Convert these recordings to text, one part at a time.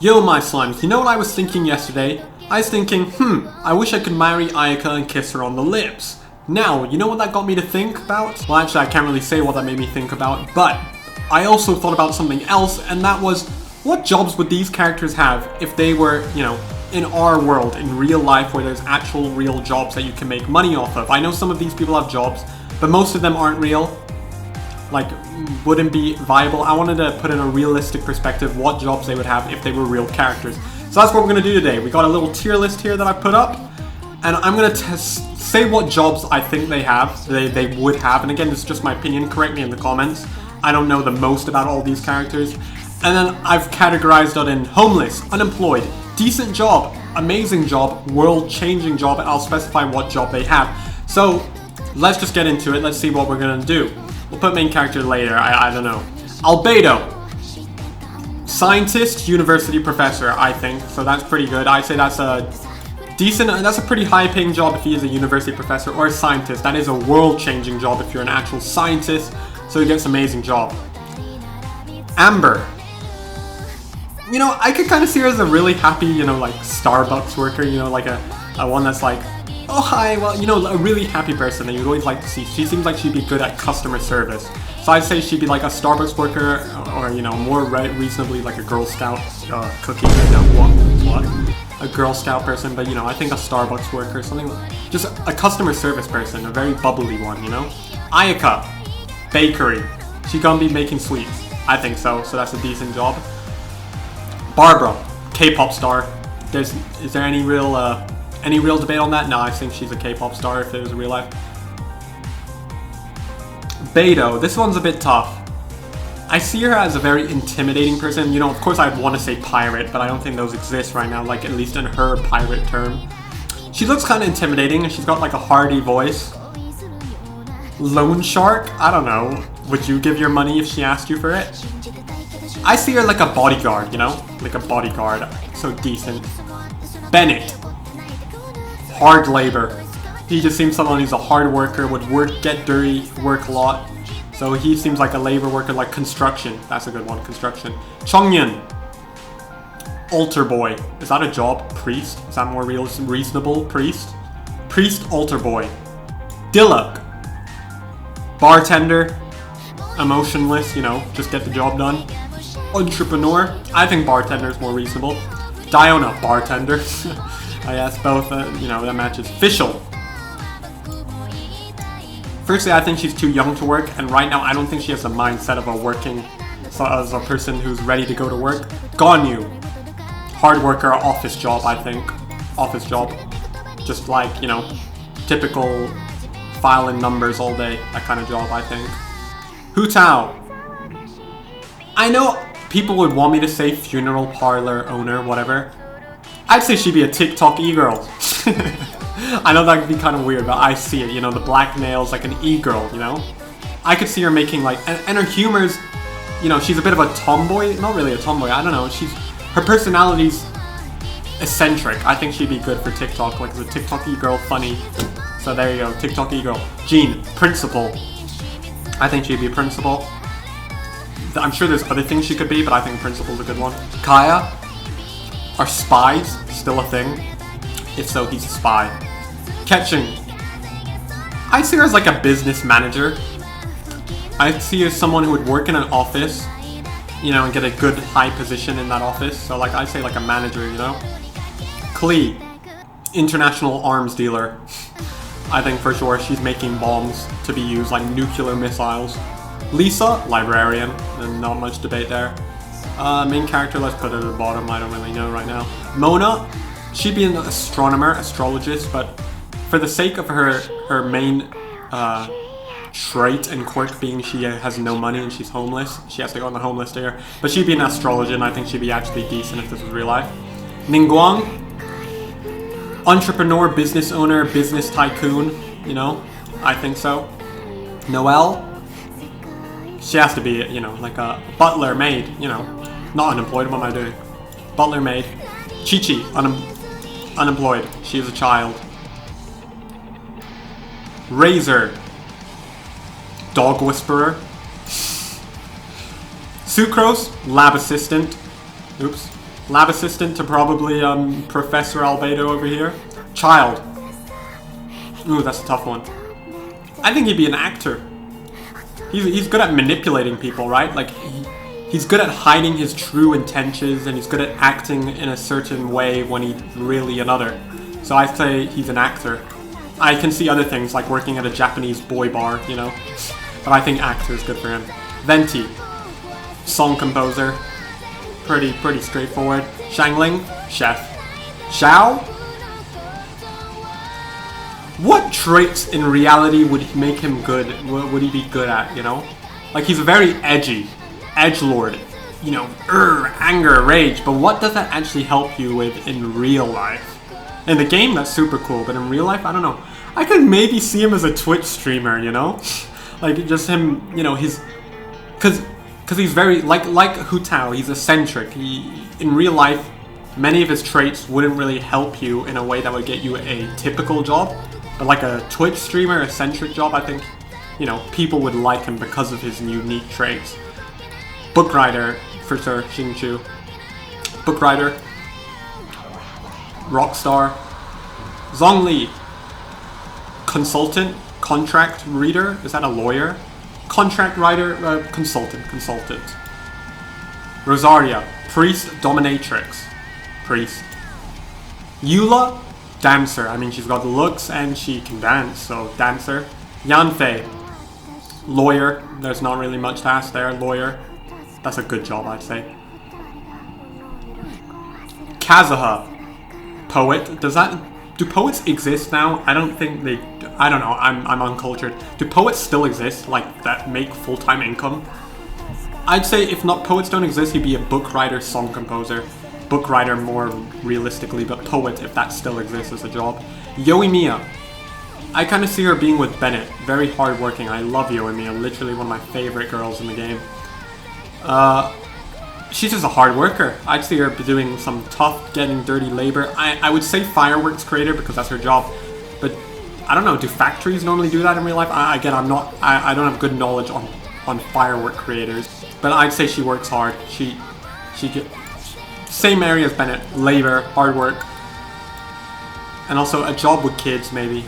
Yo my slimes, you know what I was thinking yesterday? I was thinking, I wish I could marry Ayaka and kiss her on the lips. Now, you know what that got me to think about? Well, actually I can't really say what that made me think about, but I also thought about something else, and that was, what jobs would these characters have if they were, in our world, in real life, where there's actual real jobs that you can make money off of? I know some of these people have jobs, but most of them aren't real. Like, wouldn't be viable. I wanted to put in a realistic perspective what jobs they would have if they were real characters. So that's what we're going to do today. We got a little tier list here that I put up, and I'm going to say what jobs I think they would have. And again, this is just my opinion. Correct me in the comments. I don't know the most about all these characters. And then I've categorized it in homeless, unemployed, decent job, amazing job, world-changing job, and I'll specify what job they have. So let's just get into it. Let's see what we're going to do. We'll put main character later, I don't know. Albedo. Scientist, university professor, I think. So that's pretty good. I'd say that's a decent, that's a pretty high paying job if he is a university professor or a scientist. That is a world changing job if you're an actual scientist. So he gets an amazing job. Amber. You know, I could kind of see her as a really happy, like Starbucks worker, like a one that's like, oh hi, well, a really happy person that you'd always like to see. She seems like she'd be good at customer service. So I'd say she'd be like a Starbucks worker, or more reasonably like a Girl Scout cookie. What? A Girl Scout person, but I think a Starbucks worker, something like, just a customer service person, a very bubbly one, Ayaka, bakery. She's gonna be making sweets. I think so. So that's a decent job. Barbara, K-pop star. Is there any real debate on that? No, I think she's a K-pop star if it was real life. Beidou, this one's a bit tough. I see her as a very intimidating person. Of course I'd want to say pirate, but I don't think those exist right now, like at least in her pirate term. She looks kind of intimidating, and she's got like a hearty voice. Loan shark? I don't know. Would you give your money if she asked you for it? I see her like a bodyguard, Like a bodyguard. So decent. Bennett. Hard labor. He just seems someone who's a hard worker, would get dirty, work a lot. So he seems like a labor worker, like construction. That's a good one, construction. Chongyun. Altar boy. Is that a job? Priest? Is that more reasonable? Priest? Priest, altar boy. Diluk. Bartender. Emotionless, just get the job done. Entrepreneur. I think bartender is more reasonable. Diona, bartender. I guess both, that matches. Official. Firstly, I think she's too young to work, and right now I don't think she has the mindset of as a person who's ready to go to work. Ganyu. Hard worker, office job, I think. Office job. Just like, typical filing numbers all day, that kind of job, I think. Hu Tao. I know people would want me to say funeral parlor owner, whatever. I'd say she'd be a TikTok e-girl. I know that could be kind of weird, but I see it, the black nails, like an e-girl, I could see her making like, and her humor's, she's a bit of a tomboy, not really a tomboy, I don't know, her personality's eccentric. I think she'd be good for TikTok, like as a TikTok e-girl, funny. So there you go, TikTok e-girl. Jean, principal. I think she'd be a principal. I'm sure there's other things she could be, but I think principal's a good one. Kaeya. Are spies still a thing? If so, he's a spy. Ketching. I see her as like a business manager. I see her as someone who would work in an office, and get a good high position in that office. So like I'd say like a manager, Klee. International arms dealer. I think for sure she's making bombs to be used, like nuclear missiles. Lisa, librarian. And not much debate there. Main character, let's put it at the bottom, I don't really know right now. Mona, she'd be an astronomer, astrologist, but for the sake of her main trait and quirk being she has no money and she's homeless, she has to go on the homeless tier, but she'd be an astrologer, and I think she'd be actually decent if this was real life. Ningguang, entrepreneur, business owner, business tycoon, I think so. Noelle, she has to be, like a butler maid, not unemployed, what am I doing? Butler maid. Chi-Chi, unemployed. She is a child. Razor. Dog whisperer. Sucrose, lab assistant. Oops. Lab assistant to probably Professor Albedo over here. Childe. Ooh, that's a tough one. I think he'd be an actor. He's good at manipulating people, right? Like, he's good at hiding his true intentions, and he's good at acting in a certain way when he's really another. So I'd say he's an actor. I can see other things, like working at a Japanese boy bar, you know? But I think actor is good for him. Venti. Song composer. Pretty straightforward. Shangling. Chef. Xiao. What traits in reality would make him good? Would he be good at, you know? Like, he's very edgy. Edgelord. You know, anger, rage. But what does that actually help you with in real life? In the game, that's super cool. But in real life, I don't know. I could maybe see him as a Twitch streamer, you know? Like, just him, you know, his... Because he's very... Like Hu Tao, he's eccentric. In real life, many of his traits wouldn't really help you in a way that would get you a typical job. But like a Twitch streamer, eccentric job, I think, you know, people would like him because of his unique traits. Book writer, for sure, Xingqiu. Book writer. Rockstar. Zhongli. Consultant. Contract reader. Is that a lawyer? Contract writer. Consultant. Rosaria. Priest. Dominatrix. Priest. Eula. Dancer. I mean, she's got the looks and she can dance, so dancer. Yanfei. Lawyer. There's not really much to ask there. Lawyer. That's a good job, I'd say. Kazuha. Poet. Do poets exist now? I don't think they... I don't know. I'm uncultured. Do poets still exist, like, that make full-time income? I'd say if not poets don't exist, he'd be a book writer, song composer. Book writer more realistically, but poet, if that still exists as a job. Yoimiya. I kind of see her being with Bennett. Very hardworking. I love Yoimiya. Literally one of my favorite girls in the game. She's just a hard worker. I'd see her doing some tough, getting dirty labor. I would say fireworks creator because that's her job. But I don't know. Do factories normally do that in real life? Again, I don't have good knowledge on firework creators. But I'd say she works hard. She same area as Bennett, labor, hard work, and also a job with kids, maybe.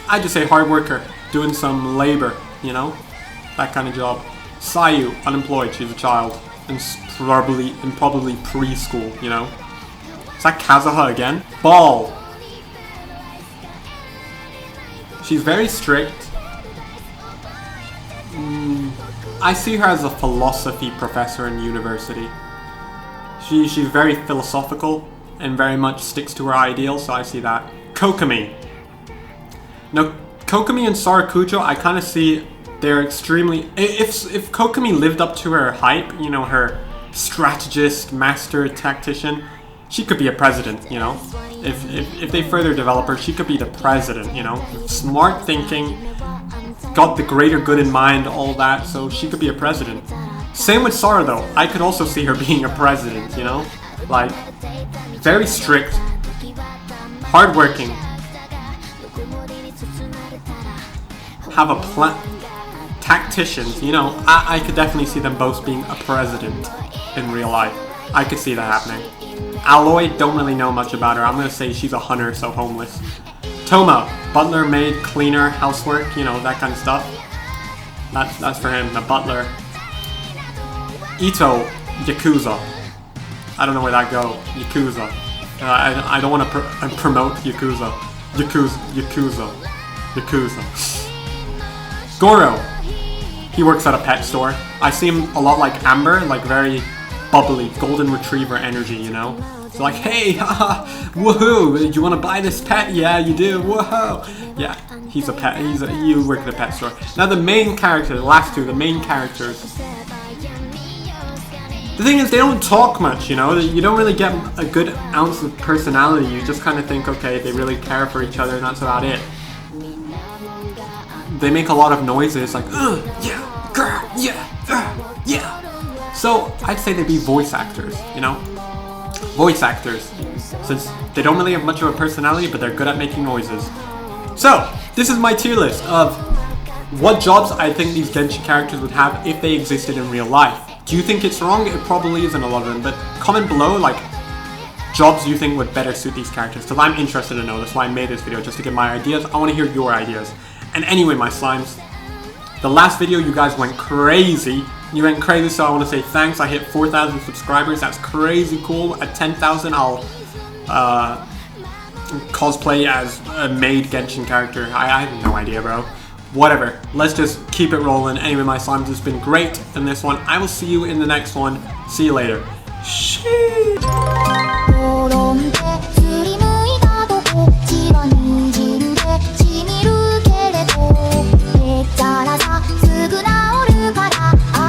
I'd just say hard worker, doing some labor, you know, that kind of job. Sayu, unemployed, she's a child, and probably preschool, you know. Is that Kazuha again? Ball. She's very strict. I see her as a philosophy professor in university. She's very philosophical and very much sticks to her ideals, so I see that. Kokomi. Now, Kokomi and Sarakujo, I kind of see they're extremely... If Kokomi lived up to her hype, you know, her strategist, master, tactician, she could be a president, you know? If they further develop her, she could be the president, you know? Smart thinking, got the greater good in mind, all that, so she could be a president. Same with Sara though, I could also see her being a president, you know? Like, very strict, hardworking, have a plan, tacticians, you know? I could definitely see them both being a president in real life. I could see that happening. Aloy, don't really know much about her. I'm gonna say she's a hunter, so homeless. Toma, butler, maid, cleaner, housework, you know, that kind of stuff. That's for him, the butler. Ito, Yakuza. I don't know where that goes. Yakuza. I don't want to promote Yakuza. Yakuza. Goro. He works at a pet store. I see him a lot like Amber, like very bubbly, golden retriever energy, you know? So like, hey, haha, woohoo, do you want to buy this pet? Yeah, you do, woohoo. Yeah, he's a pet, you work at a pet store. Now the main character, the last two, the main characters. The thing is, they don't talk much, you know? You don't really get a good ounce of personality. You just kind of think, okay, they really care for each other and that's about it. They make a lot of noises, like, yeah, girl, yeah, yeah. So, I'd say they'd be voice actors, you know? Voice actors. Since they don't really have much of a personality, but they're good at making noises. So, this is my tier list of what jobs I think these Genshin characters would have if they existed in real life. Do you think it's wrong? It probably isn't a lot of them, but comment below, like, jobs you think would better suit these characters, because I'm interested to know. That's why I made this video, just to get my ideas. I want to hear your ideas. And anyway, my slimes, the last video you guys went crazy. You went crazy, so I want to say thanks. I hit 4,000 subscribers. That's crazy cool. At 10,000, I'll cosplay as a maid Genshin character. I have no idea, bro. Whatever. Let's just keep it rolling. Anyway, my slimes, it's been great in this one. I will see you in the next one. See you later. Sheesh.